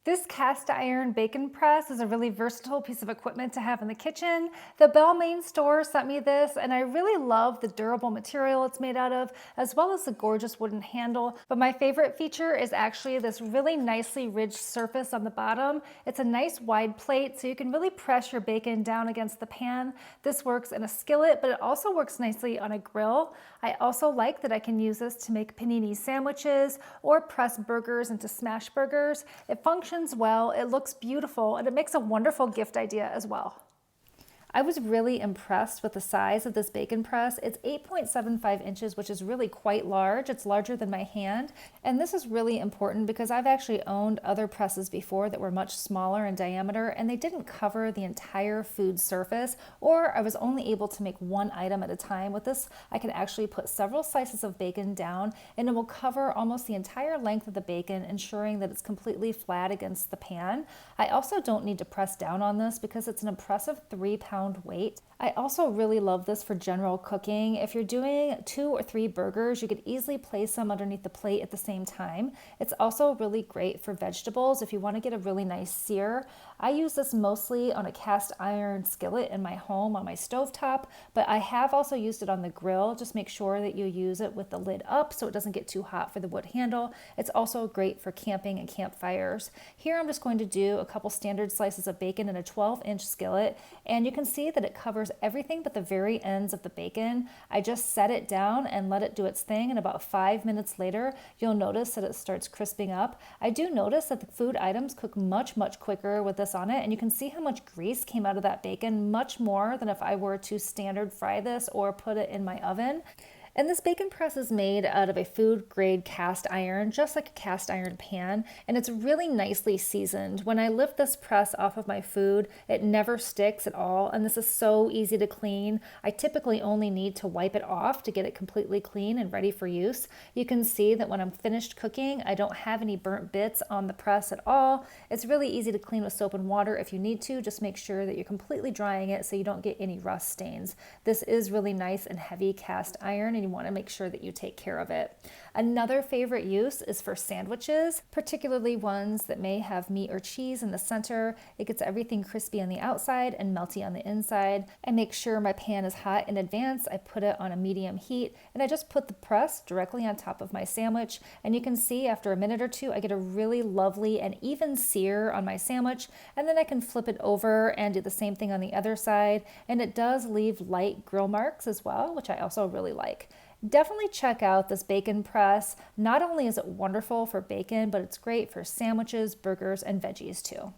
This cast iron bacon press is a really versatile piece of equipment to have in the kitchen. The Bellemain store sent me this, and I really love the durable material it's made out of, as well as the gorgeous wooden handle. But my favorite feature is actually this really nicely ridged surface on the bottom. It's a nice wide plate, so you can really press your bacon down against the pan. This works in a skillet, but it also works nicely on a grill. I also like that I can use this to make panini sandwiches or press burgers into smash burgers. It functions well, it looks beautiful, and it makes a wonderful gift idea as well. I was really impressed with the size of this bacon press. It's 8.75 inches, which is really quite large. It's larger than my hand. And this is really important because I've actually owned other presses before that were much smaller in diameter, and they didn't cover the entire food surface, or I was only able to make one item at a time. With this, I can actually put several slices of bacon down, and it will cover almost the entire length of the bacon, ensuring that it's completely flat against the pan. I also don't need to press down on this because it's an impressive 3-pound weight. I also really love this for general cooking. If you're doing 2 or 3 burgers, you could easily place them underneath the plate at the same time. It's also really great for vegetables if you want to get a really nice sear. I use this mostly on a cast iron skillet in my home on my stovetop, but I have also used it on the grill. Just make sure that you use it with the lid up so it doesn't get too hot for the wood handle. It's also great for camping and campfires. Here I'm just going to do a couple standard slices of bacon in a 12-inch skillet, and you can see that it covers everything but the very ends of the bacon. I just set it down and let it do its thing, and about 5 minutes later, you'll notice that it starts crisping up. I do notice that the food items cook much quicker with this on it, and you can see how much grease came out of that bacon, much more than if I were to standard fry this or put it in my oven. And this bacon press is made out of a food grade cast iron, just like a cast iron pan, and it's really nicely seasoned. When I lift this press off of my food, it never sticks at all, and this is so easy to clean. I typically only need to wipe it off to get it completely clean and ready for use. You can see that when I'm finished cooking, I don't have any burnt bits on the press at all. It's really easy to clean with soap and water if you need to. Just make sure that you're completely drying it so you don't get any rust stains. This is really nice and heavy cast iron, and you want to make sure that you take care of it. Another favorite use is for sandwiches, particularly ones that may have meat or cheese in the center. It gets everything crispy on the outside and melty on the inside. I make sure my pan is hot in advance. I put it on a medium heat, and I just put the press directly on top of my sandwich. And you can see after a minute or two, I get a really lovely and even sear on my sandwich. And then I can flip it over and do the same thing on the other side. And it does leave light grill marks as well, which I also really like. Definitely check out this bacon press. Not only is it wonderful for bacon, but it's great for sandwiches, burgers, and veggies too.